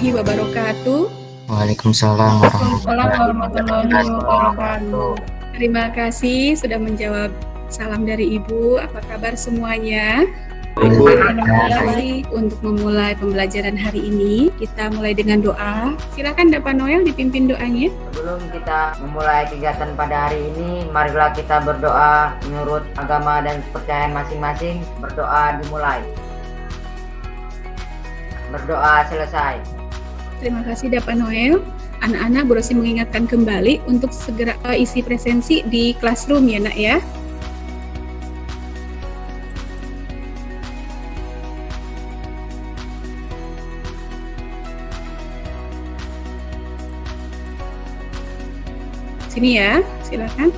warahmatullahi wabarakatuh. Waalaikumsalam warahmatullahi wabarakatuh. Terima kasih sudah menjawab salam dari Ibu. Apa kabar semuanya? Terima kasih untuk memulai pembelajaran hari ini. Kita mulai dengan doa. Silakan Bapak Noel dipimpin doanya. Sebelum kita memulai kegiatan pada hari ini, marilah kita berdoa menurut agama dan kepercayaan masing-masing. Berdoa dimulai. Berdoa selesai. Terima kasih Bapak Noel. Anak-anak Bu Rosi mengingatkan kembali untuk segera isi presensi di classroom ya nak ya. Sini ya, silakan.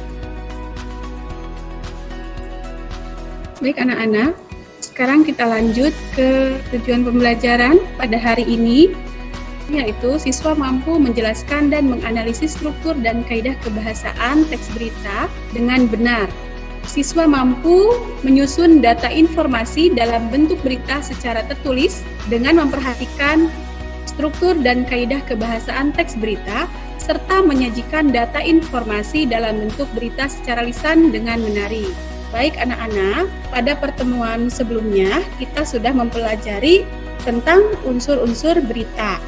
Baik anak-anak, sekarang kita lanjut ke tujuan pembelajaran pada hari ini, yaitu siswa mampu menjelaskan dan menganalisis struktur dan kaidah kebahasaan teks berita dengan benar. Siswa mampu menyusun data informasi dalam bentuk berita secara tertulis dengan memperhatikan struktur dan kaidah kebahasaan teks berita, serta menyajikan data informasi dalam bentuk berita secara lisan dengan menarik. Baik anak-anak, pada pertemuan sebelumnya kita sudah mempelajari tentang unsur-unsur berita.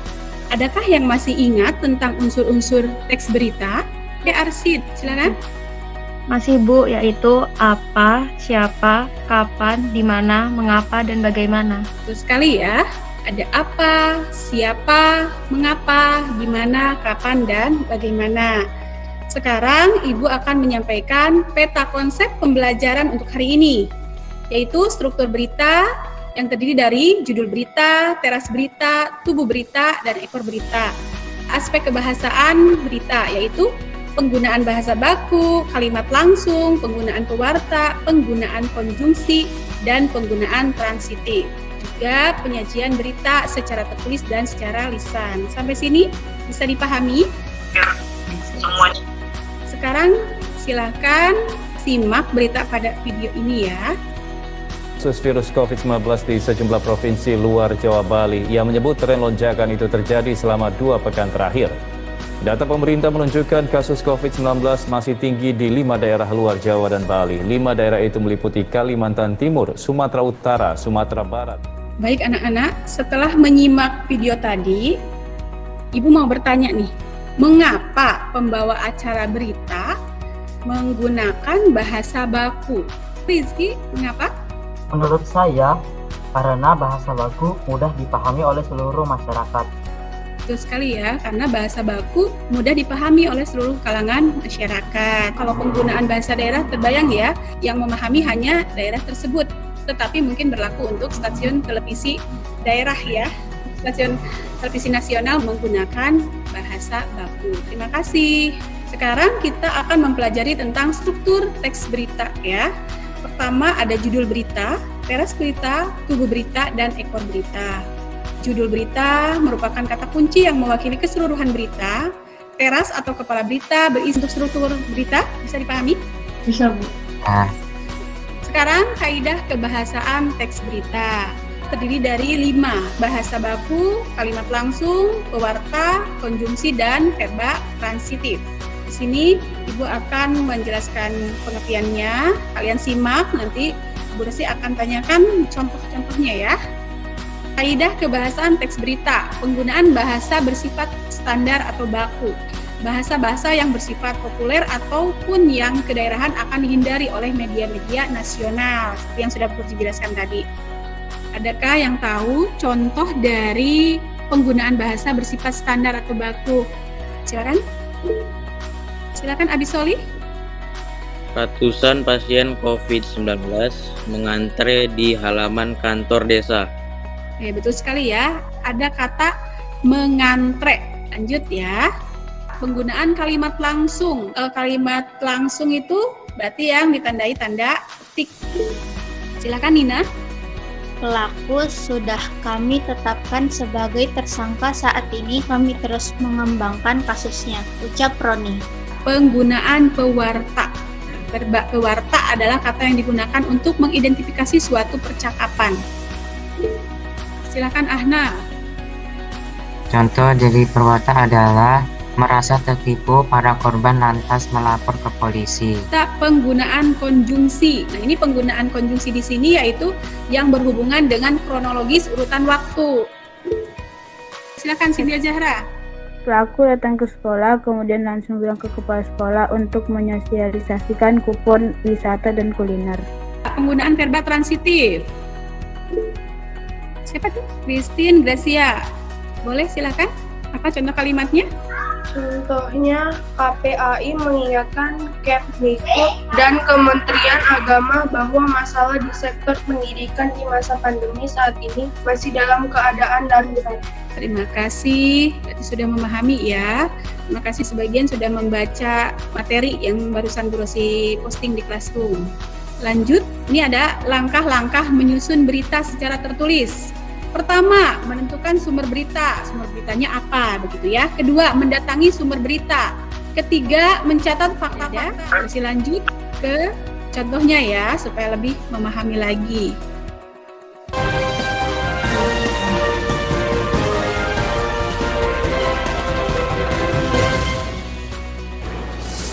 Adakah yang masih ingat tentang unsur-unsur teks berita? Arsid, silakan. Masih Bu, yaitu apa, siapa, kapan, di mana, mengapa, dan bagaimana. Betul sekali ya. Ada apa, siapa, mengapa, di mana, kapan, dan bagaimana. Sekarang Ibu akan menyampaikan peta konsep pembelajaran untuk hari ini, yaitu struktur berita yang terdiri dari judul berita, teras berita, tubuh berita, dan ekor berita. Aspek kebahasaan berita, yaitu penggunaan bahasa baku, kalimat langsung, penggunaan pewarta, penggunaan konjungsi, dan penggunaan transitif. Juga penyajian berita secara tertulis dan secara lisan. Sampai sini bisa dipahami? Semuanya. Sekarang silakan simak berita pada video ini ya. Kasus virus COVID-19 di sejumlah provinsi luar Jawa Bali yang menyebut tren lonjakan itu terjadi selama 2 pekan terakhir. Data pemerintah menunjukkan kasus COVID-19 masih tinggi di 5 daerah luar Jawa dan Bali. 5 daerah itu meliputi Kalimantan Timur, Sumatera Utara, Sumatera Barat. Baik anak-anak, setelah menyimak video tadi, Ibu mau bertanya nih, mengapa pembawa acara berita menggunakan bahasa baku? Rizky, mengapa? Menurut saya, karena bahasa baku mudah dipahami oleh seluruh masyarakat. Betul sekali ya, karena bahasa baku mudah dipahami oleh seluruh kalangan masyarakat. Kalau penggunaan bahasa daerah, terbayang ya, yang memahami hanya daerah tersebut. Tetapi mungkin berlaku untuk stasiun televisi daerah ya. Stasiun televisi nasional menggunakan bahasa baku. Terima kasih. Sekarang kita akan mempelajari tentang struktur teks berita ya. Pertama ada judul berita, teras berita, tubuh berita, dan ekor berita. Judul berita merupakan kata kunci yang mewakili keseluruhan berita. Teras atau kepala berita berisi untuk struktur berita, bisa dipahami? Bisa Bu. Sekarang kaidah kebahasaan teks berita. Terdiri dari 5, bahasa baku, kalimat langsung, pewarta, konjungsi, dan verba transitif. Di sini Ibu akan menjelaskan pengertiannya. Kalian simak, nanti Bu Rosi akan tanyakan contoh-contohnya ya. Kaidah kebahasaan teks berita, penggunaan bahasa bersifat standar atau baku. Bahasa-bahasa yang bersifat populer ataupun yang kedaerahan akan dihindari oleh media-media nasional, seperti yang sudah Bu Rosi jelaskan tadi. Adakah yang tahu contoh dari penggunaan bahasa bersifat standar atau baku? Silakan Abi Solih. Ratusan pasien COVID-19 mengantre di halaman kantor desa. Betul sekali ya, ada kata mengantre. Lanjut ya. Penggunaan kalimat langsung. Kalimat langsung itu berarti yang ditandai tanda tik. Silakan Nina. Pelaku sudah kami tetapkan sebagai tersangka. Saat ini kami terus mengembangkan kasusnya, ucap Roni. Penggunaan pewarta. Verba pewarta adalah kata yang digunakan untuk mengidentifikasi suatu percakapan. Silakan Ahna. Contoh dari perbuatan adalah merasa tertipu para korban lantas melapor ke polisi. Kita penggunaan konjungsi. Nah, ini penggunaan konjungsi di sini yaitu yang berhubungan dengan kronologis urutan waktu. Silakan Cynthia Zahra. Pelaku datang ke sekolah, kemudian langsung bilang ke kepala sekolah untuk menyosialisasikan kupon wisata dan kuliner. Penggunaan verba transitif. Siapa tuh? Christine Gracia. Boleh silakan. Apa contoh kalimatnya? Contohnya, KPAI mengingatkan Kemdikbud dan Kementerian Agama bahwa masalah di sektor pendidikan di masa pandemi saat ini masih dalam keadaan darurat. Terima kasih, berarti sudah memahami ya. Terima kasih sebagian sudah membaca materi yang barusan Bu Rosi posting di Classroom. Lanjut, ini ada langkah-langkah menyusun berita secara tertulis. Pertama, menentukan sumber berita. Sumber beritanya apa, begitu ya. Kedua, mendatangi sumber berita. Ketiga, mencatat fakta-fakta. Terus lanjut ke contohnya ya, supaya lebih memahami lagi.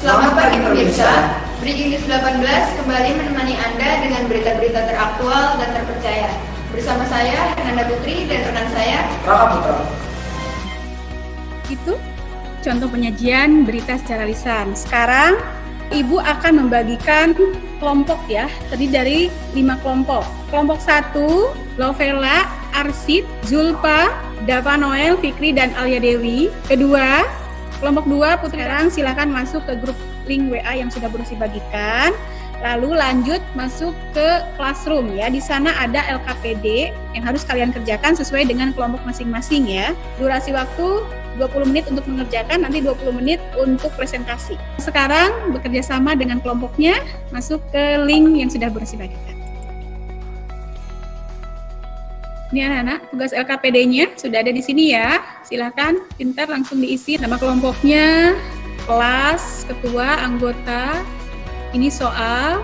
Selamat pagi pemirsa, Breaking News 18 kembali menemani Anda dengan berita-berita teraktual dan terpercaya. Bersama saya, Nanda Putri, dan rekan saya, Raka Putra. Itu contoh penyajian berita secara lisan. Sekarang, Ibu akan membagikan kelompok ya, terdiri dari 5 kelompok. Kelompok 1, Lovella, Arsid, Zulpa, Dava Noel, Fikri, dan Alia Dewi. Kedua, kelompok 2, Putri. Sekarang silakan masuk ke grup link WA yang sudah Bu Rosi bagikan. Lalu lanjut masuk ke Classroom ya. Di sana ada LKPD yang harus kalian kerjakan sesuai dengan kelompok masing-masing ya. Durasi waktu 20 menit untuk mengerjakan, nanti 20 menit untuk presentasi. Sekarang bekerja sama dengan kelompoknya, masuk ke link yang sudah Bu Rosi bagikan. Ini anak-anak, tugas LKPD-nya sudah ada di sini ya. Silakan pintar langsung diisi nama kelompoknya, kelas, ketua, anggota. Ini soal.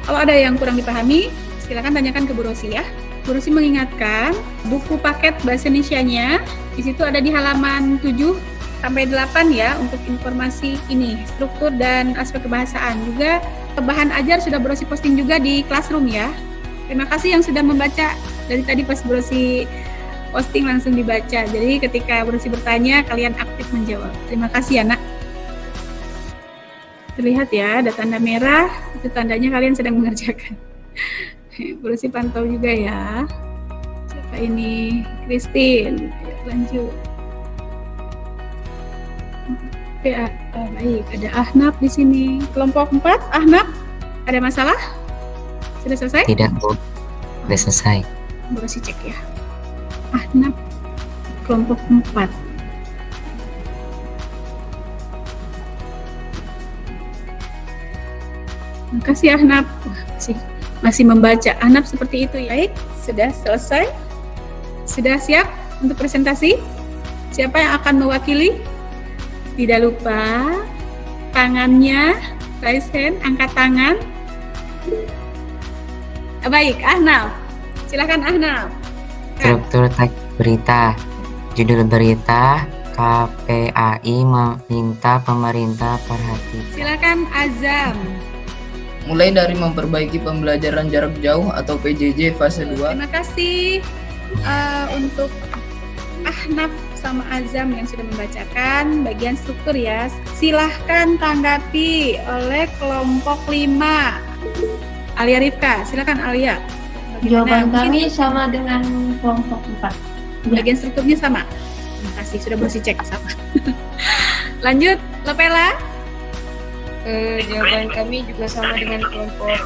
Kalau ada yang kurang dipahami, silakan tanyakan ke Bu Rosi ya. Bu Rosi mengingatkan buku paket bahasa Indonesianya di situ ada di halaman 7 sampai 8 ya untuk informasi ini, struktur dan aspek kebahasaan. Juga bahan ajar sudah Bu Rosi posting juga di Classroom ya. Terima kasih yang sudah membaca dari tadi pas Bu Rosi posting langsung dibaca. Jadi ketika Bu Rosi bertanya, kalian aktif menjawab. Terima kasih ya, Nak. Terlihat ya, ada tanda merah, itu tandanya kalian sedang mengerjakan. Bu Rosi pantau juga ya. Siapa ini? Christine. Lanjut. Baik, ada Ahnaf di sini. Kelompok 4, Ahnaf, ada masalah? Sudah selesai? Tidak, Bu. Sudah selesai. Bu Rosi cek ya. Ahnaf, kelompok 4. Terima kasih Ahnaf. Masih membaca. Ahnaf seperti itu ya. Baik, sudah selesai. Sudah siap untuk presentasi? Siapa yang akan mewakili? Tidak lupa tangannya, raise hand, angkat tangan. Baik, Ahnaf. Silakan Ahnaf. Struktur teks berita. Judul berita, KPAI meminta pemerintah perhatian. Silakan Azam. Mulai dari memperbaiki pembelajaran jarak jauh atau PJJ fase 2. Terima kasih untuk Ahnaf sama Azam yang sudah membacakan bagian struktur ya. Silahkan tanggapi oleh kelompok 5. Alia Rifka, silakan Alia. Jawaban kami sama dengan kelompok 4. Bagian strukturnya sama. Terima kasih, sudah bersih cek sama. Lanjut, Lepela. Jawaban kami juga sama dengan kelompok.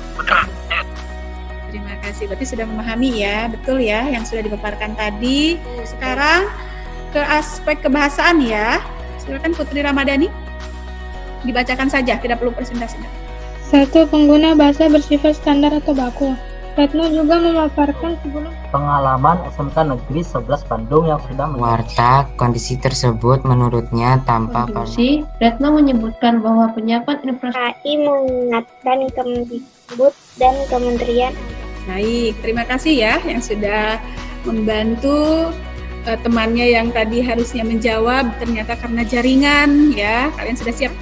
Terima kasih, berarti sudah memahami ya, betul ya yang sudah dipaparkan tadi. Sekarang ke aspek kebahasaan ya. Silakan Putri Ramadhani. Dibacakan saja, tidak perlu presentasi. 1. Pengguna bahasa bersifat standar atau baku. Retno juga memaparkan sebelum pengalaman SMK Negeri 11 Bandung yang sudah Warta, kondisi tersebut menurutnya tanpa konklusi. Retno menyebutkan bahwa penyiapan infrastruktur KPAI mengingatkan Kemdikbud dan Kementerian. Baik, terima kasih ya yang sudah membantu temannya yang tadi harusnya menjawab, ternyata karena jaringan ya. Kalian sudah siap?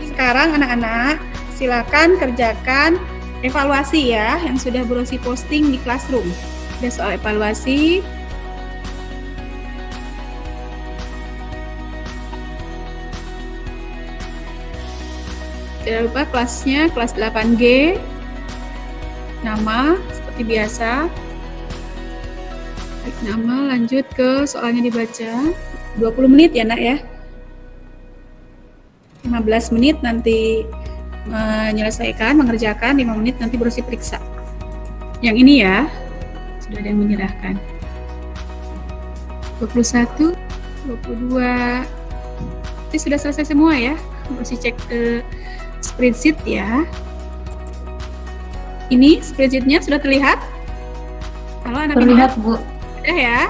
Sekarang anak-anak silakan kerjakan evaluasi ya yang sudah Bu Rosi posting di Classroom. Ada soal evaluasi. Jangan lupa kelasnya kelas 8G. Nama seperti biasa. Klik nama, lanjut ke soalnya dibaca. 20 menit ya nak ya. 15 menit nanti menyelesaikan, mengerjakan, 5 menit nanti berusaha periksa. Yang ini ya, sudah ada yang menyerahkan. 21, 22. Ini sudah selesai semua ya. Berusaha cek ke spreadsheet ya. Ini spreadsheetnya sudah terlihat? Halo anak-anak. Terlihat, Bu. Udah ya?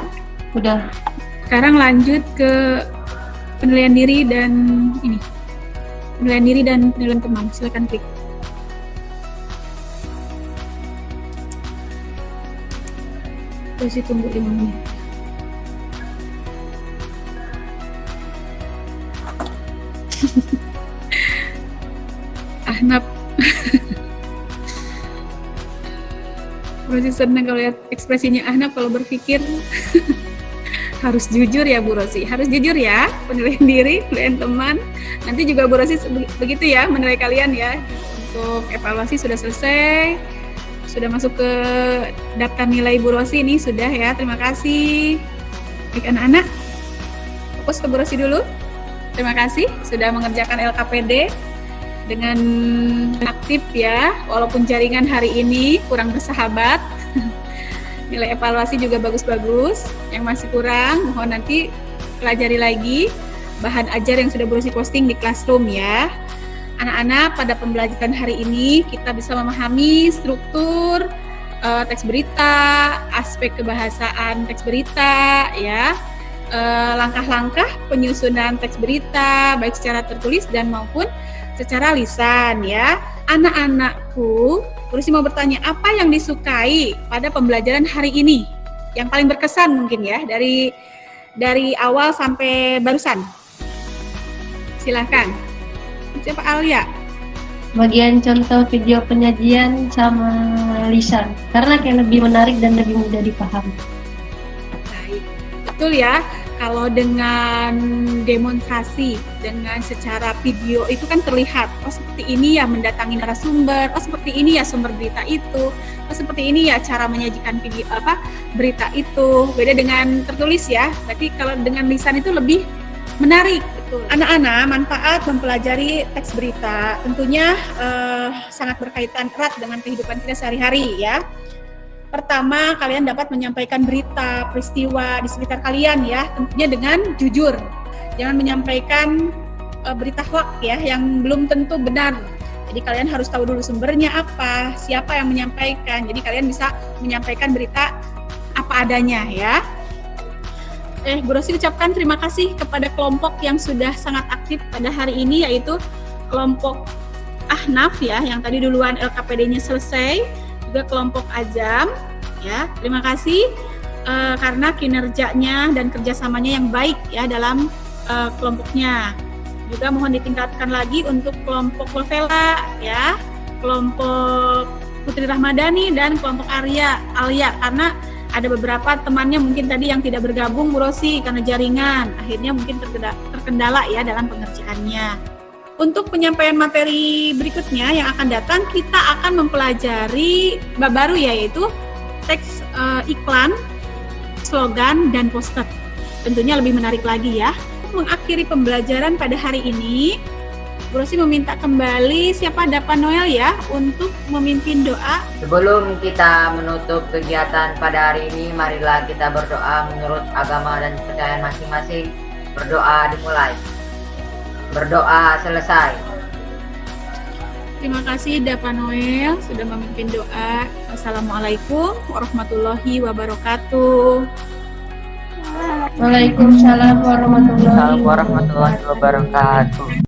Udah. Sekarang lanjut ke penilaian diri dan ini. Penilaian diri dan penilaian teman. Silakan klik. Terus tunggu 5 menit. Ahnaf. Rosi senang kalau lihat ekspresinya Ahnaf kalau berpikir. Harus jujur ya Bu Rosi, harus jujur ya, penilaian diri, penilaian teman. Nanti juga Bu Rosi begitu ya menilai kalian ya. Untuk evaluasi sudah selesai, sudah masuk ke daftar nilai Bu Rosi ini sudah ya, terima kasih. Baik anak-anak, fokus ke Bu Rosi dulu. Terima kasih sudah mengerjakan LKPD dengan aktif ya, walaupun jaringan hari ini kurang bersahabat. Nilai evaluasi juga bagus-bagus. Yang masih kurang, mohon nanti pelajari lagi bahan ajar yang sudah Bu Rosi posting di Classroom ya. Anak-anak, pada pembelajaran hari ini kita bisa memahami struktur teks berita, aspek kebahasaan teks berita ya. Langkah-langkah penyusunan teks berita baik secara tertulis dan maupun secara lisan ya. Anak-anakku, Bu Rosi mau bertanya, apa yang disukai pada pembelajaran hari ini? Yang paling berkesan mungkin ya, dari awal sampai barusan. Silahkan. Siapa Alia? Bagian contoh video penyajian sama lisan. Karena kayak lebih menarik dan lebih mudah dipahami. Baik. Betul ya. Kalau dengan demonstrasi, dengan secara video itu kan terlihat, oh seperti ini ya mendatangi narasumber, oh seperti ini ya sumber berita itu, oh seperti ini ya cara menyajikan video berita itu. Beda dengan tertulis ya. Berarti kalau dengan lisan itu lebih menarik. Betul. Anak-anak, manfaat mempelajari teks berita tentunya sangat berkaitan erat dengan kehidupan kita sehari-hari ya. Pertama, kalian dapat menyampaikan berita, peristiwa di sekitar kalian ya, tentunya dengan jujur. Jangan menyampaikan berita hoax ya, yang belum tentu benar. Jadi kalian harus tahu dulu sumbernya apa, siapa yang menyampaikan. Jadi kalian bisa menyampaikan berita apa adanya ya. Bu Rosi ucapkan terima kasih kepada kelompok yang sudah sangat aktif pada hari ini, yaitu kelompok Ahnaf ya, yang tadi duluan LKPD-nya selesai. Juga kelompok Azam ya, terima kasih karena kinerjanya dan kerjasamanya yang baik ya dalam kelompoknya. Juga mohon ditingkatkan lagi untuk kelompok Lovela ya, kelompok Putri Rahmadani dan kelompok Alia karena ada beberapa temannya mungkin tadi yang tidak bergabung Bu Rosi karena jaringan, akhirnya mungkin terkendala ya dalam pengerjaannya. Untuk penyampaian materi berikutnya yang akan datang, kita akan mempelajari bab baru yaitu teks iklan, slogan, dan poster. Tentunya lebih menarik lagi ya. Mengakhiri pembelajaran pada hari ini, Bu Rosi meminta kembali siapa Dapa Noel ya untuk memimpin doa. Sebelum kita menutup kegiatan pada hari ini, marilah kita berdoa menurut agama dan kepercayaan masing-masing. Berdoa dimulai. Berdoa selesai. Terima kasih Dapa Noel sudah memimpin doa. Wassalamualaikum warahmatullahi wabarakatuh. Waalaikumsalam warahmatullahi Wabarakatuh.